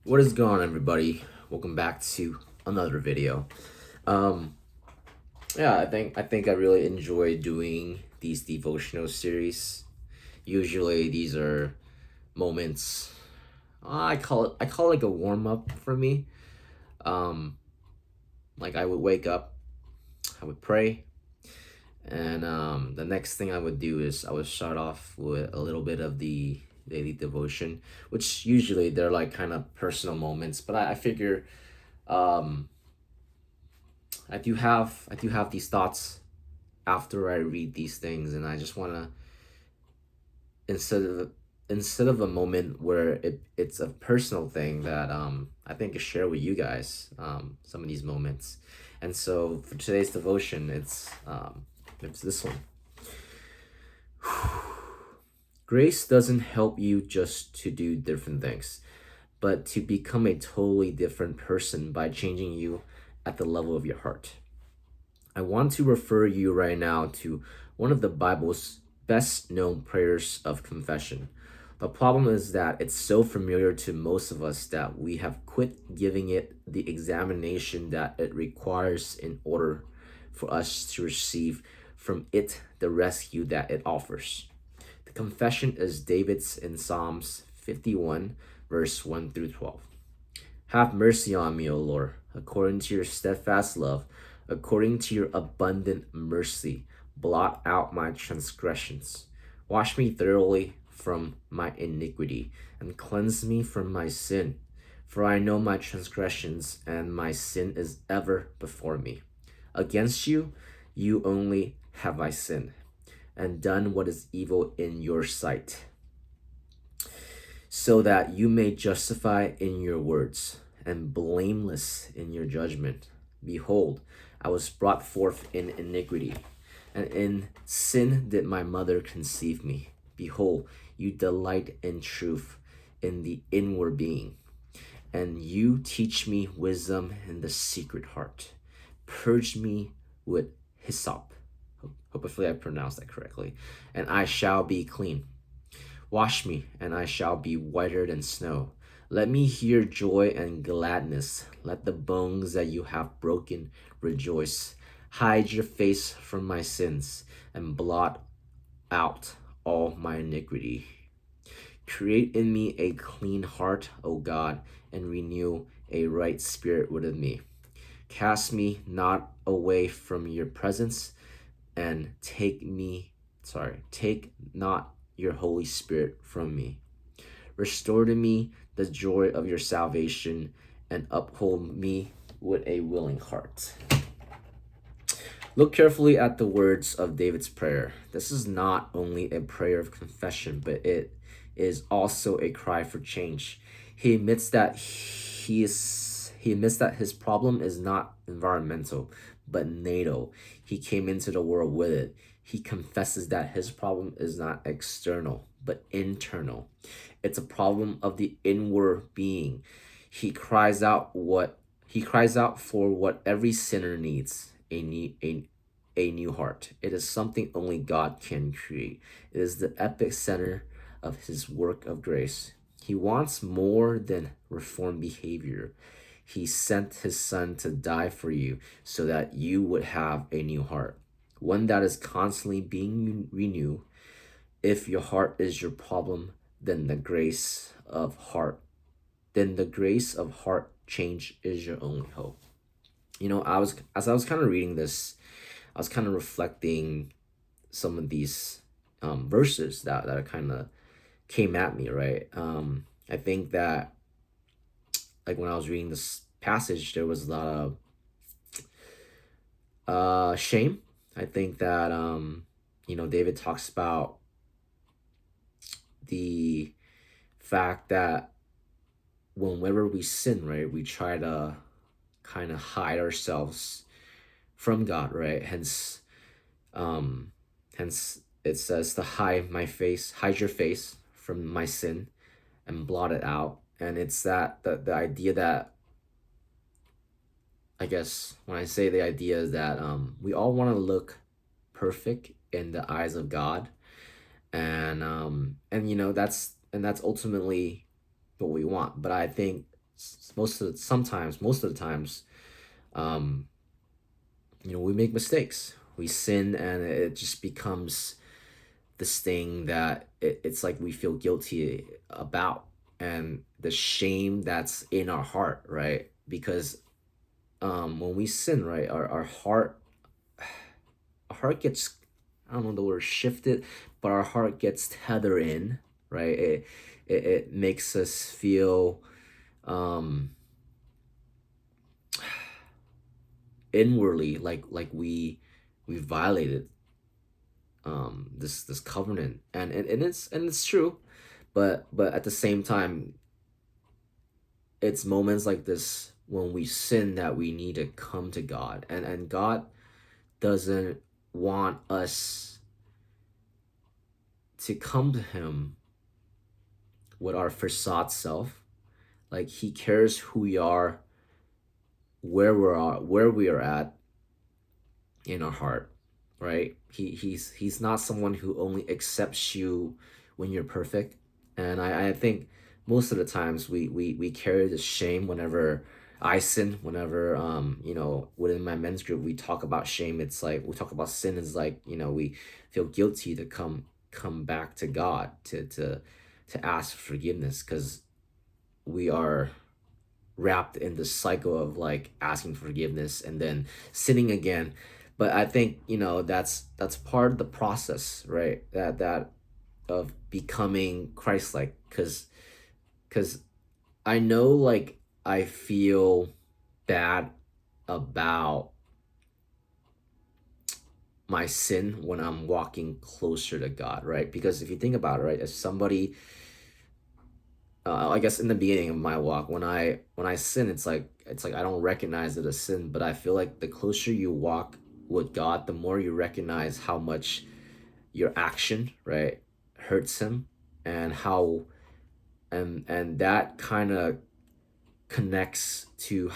What is going on, everybody? Welcome back to another video. Um, yeah, I think I really enjoy doing these devotional series. Usually, these are moments. I call it like a warm up for me. Um, like I would wake up, I would pray, and the next thing I would do is I would start off with a little bit of the daily devotion, which usually they're like kind of personal moments. But I figure um I do have these thoughts after I read these things, and I just wanna instead of instead of a moment where it's a personal thing that I think I share with you guys some of these moments. And so for today's devotion, it's this one. Grace doesn't help you just to do different things, but to become a totally different person by changing you at the level of your heart. I want to refer you right now to one of the Bible's best known prayers of confession. The problem is that it's so familiar to most of us that we have quit giving it the examination that it requires in order for us to receive from it the rescue that it offers. The confession is David's in Psalms 51, verse 1 through 12. Have mercy on me, O Lord, according to your steadfast love, according to your abundant mercy. Blot out my transgressions. Wash me thoroughly from my iniquity, and cleanse me from my sin. For I know my transgressions, and my sin is ever before me. Against you, you only have I sinned, and done what is evil in your sight, so that you may justify in your words and blameless in your judgment. Behold, I was brought forth in iniquity, and in sin did my mother conceive me. Behold, you delight in truth in the inward being, and you teach me wisdom in the secret heart. Purge me with hyssop. Hopefully, I pronounced that correctly, and I shall be clean. Wash me, and I shall be whiter than snow. Let me hear joy and gladness. Let the bones that you have broken rejoice. Hide your face from my sins, and blot out all my iniquity. Create in me a clean heart, O God, and renew a right spirit within me. Cast me not away from your presence, and take not your Holy Spirit from me. Restore to me the joy of your salvation, and uphold me with a willing heart. Look carefully at the words of David's prayer. This is not only a prayer of confession, but it is also a cry for change. He admits that he admits that his problem is not environmental, but natal. He came into the world with it. He confesses that his problem is not external, but internal. It's a problem of the inward being. He cries out for what every sinner needs, a new heart. It is something only God can create. It is the epic center of his work of grace. He wants more than reformed behavior. He sent his son to die for you so that you would have a new heart, one that is constantly being renewed. If your heart is your problem, then the grace of heart, then the grace of heart change is your only hope. I was kind of reading this, I was kind of reflecting some of these verses that kind of came at me, right? I think that like when I was reading this passage, there was a lot of shame. I think that David talks about the fact that whenever we sin, right, we try to kind of hide ourselves from God, right? Um, hence it says to hide your face from my sin and blot it out. And it's that the idea that, I guess when I say the idea is that we all want to look perfect in the eyes of God, and that's ultimately what we want. But I think most of the times, um, we make mistakes, we sin, and it just becomes this thing that it's like we feel guilty about, and the shame that's in our heart, right? Because when we sin, right, our heart gets, I don't know the word shifted, but our heart gets tethered in, right? It makes us feel um inwardly like we violated this covenant, and it's true, but at the same time, it's moments like this when we sin that we need to come to God, and God doesn't want us to come to him with our facade self. Like, he cares who we are, where we are at in our heart, right? He's not someone who only accepts you when you're perfect. And I think most of the times we carry this shame whenever I sin, whenever within my men's group we talk about shame. It's like we talk about sin is like, we feel guilty to come back to God to ask for forgiveness, because we are wrapped in the cycle of like asking forgiveness and then sinning again. But I think that's part of the process, right? That of becoming Christ-like, because I know, like, I feel bad about my sin when I'm walking closer to God, right? Because if you think about it, right, as somebody, I guess in the beginning of my walk, when I sin, it's like I don't recognize it as sin, but I feel like the closer you walk with God, the more you recognize how much your action, right, hurts him, and how and that kind of connects to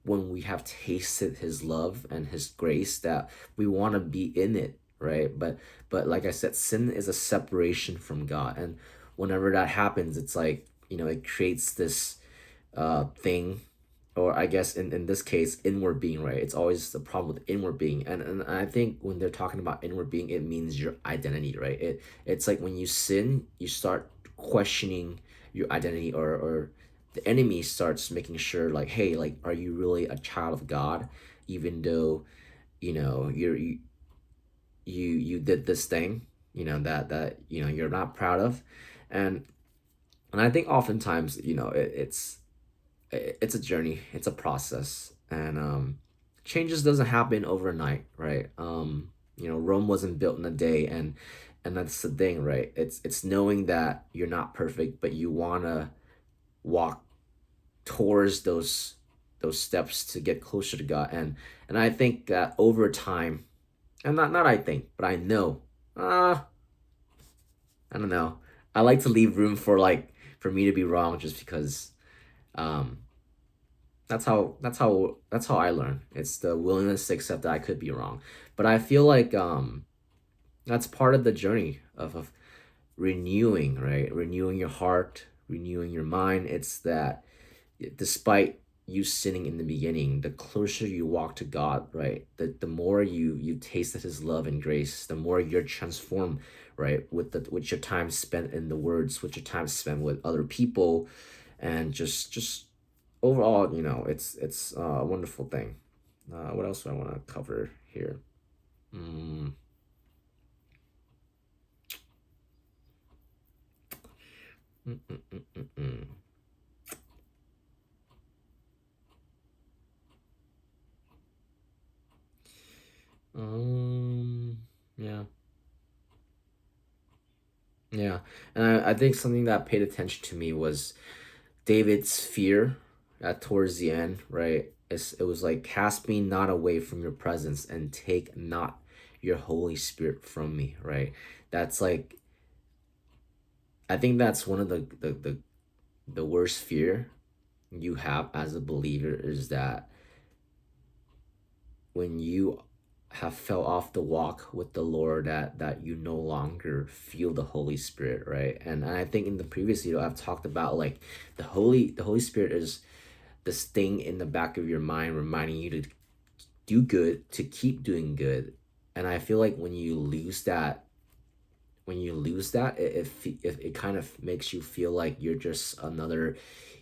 when we have tasted his love and his grace, that we want to be in it, right? But like I said, sin is a separation from God, and whenever that happens, it's like, it creates this thing, or I guess in this case, inward being, right? It's always the problem with inward being, and I think when they're talking about inward being, it means your identity, right? It's like when you sin, you start questioning your identity, or the enemy starts making sure, like, hey, like, are you really a child of God, even though you did this thing, that you're not proud of. And and I think oftentimes, it's a journey, it's a process, and changes doesn't happen overnight, right? Rome wasn't built in a day, and that's the thing, right? It's knowing that you're not perfect, but you want to walk towards those steps to get closer to God. And I think that over time, and not I think, but I know, I don't know, I like to leave room for, like, for me to be wrong, just because um that's how I learn. It's the willingness to accept that I could be wrong. But I feel like that's part of the journey of renewing, right? Renewing your heart, renewing your mind. It's that despite you sinning in the beginning, the closer you walk to God, right? The more you tasted his love and grace, the more you're transformed, right? With your time spent in the words, with your time spent with other people, and just overall, it's a wonderful thing. What else do I want to cover here? Mm, mm, mm, mm, mm, mm. Um, yeah, yeah, and I think something that paid attention to me was David's fear at towards the end, right? It was like, cast me not away from your presence, and take not your Holy Spirit from me, right? That's like, I think that's one of the worst fear you have as a believer, is that when you have fell off the walk with the Lord, that you no longer feel the Holy Spirit, right? And I think in the previous video I've talked about, like, the Holy Spirit is this thing in the back of your mind reminding you to do good, to keep doing good. And I feel like when you lose that, it kind of makes you feel like you're just another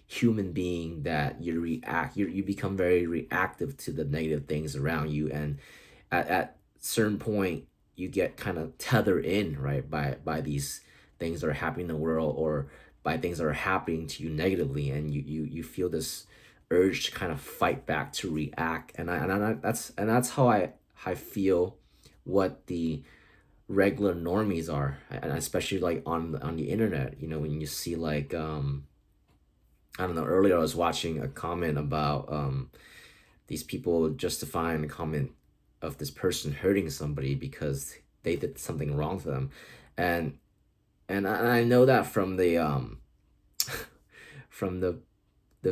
human being, that you become very reactive to the negative things around you. And at certain point you get kind of tethered in, right, by these things that are happening in the world, or by things that are happening to you negatively, and you feel this urge to kind of fight back, to react. That's how I feel what the regular normies are. And especially like on the internet, when you see like I don't know, earlier I was watching a comment about these people justifying the comment of this person hurting somebody because they did something wrong to them. And and I know that from the from the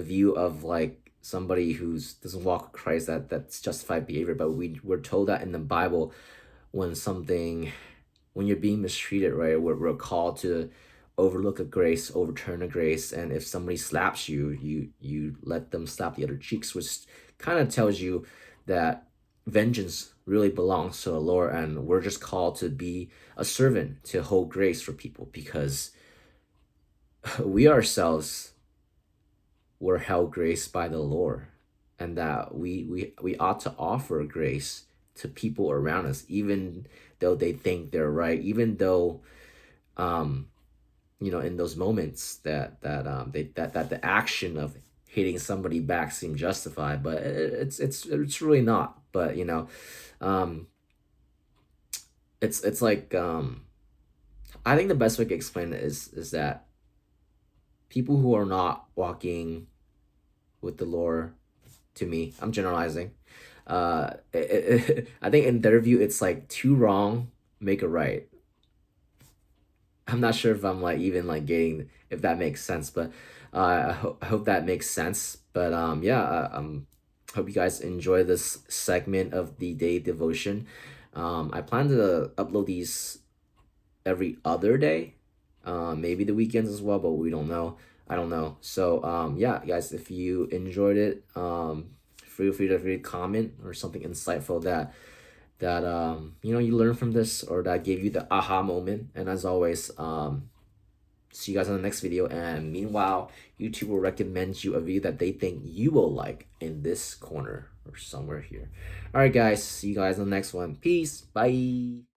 view of like somebody who's doesn't walk with Christ, that's justified behavior. But we're told that in the Bible, when something when you're being mistreated, right, we're called to overlook a grace, overturn a grace. And if somebody slaps you, you let them slap the other cheeks, which kind of tells you that vengeance really belongs to the Lord, and we're just called to be a servant, to hold grace for people, because we ourselves were held grace by the Lord, and that we ought to offer grace to people around us, even though they think they're right, even though um in those moments that the action of hitting somebody back seemed justified, but it's really not. But um it's like I think the best way to explain it is that people who are not walking with the Lord, to me, I'm generalizing, I think in their view it's like two wrong make a right. I'm not sure if I'm like even like getting, if that makes sense, but I hope that makes sense. But yeah, hope you guys enjoy this segment of the day devotion. I plan to upload these every other day, maybe the weekends as well, but we don't know. I don't know. So yeah, guys, if you enjoyed it, feel free to comment or something insightful that you learn from this, or that gave you the aha moment. And as always, see you guys on the next video. And meanwhile, YouTube will recommend you a video that they think you will like in this corner or somewhere here. All right, guys, see you guys on the next one. Peace. Bye.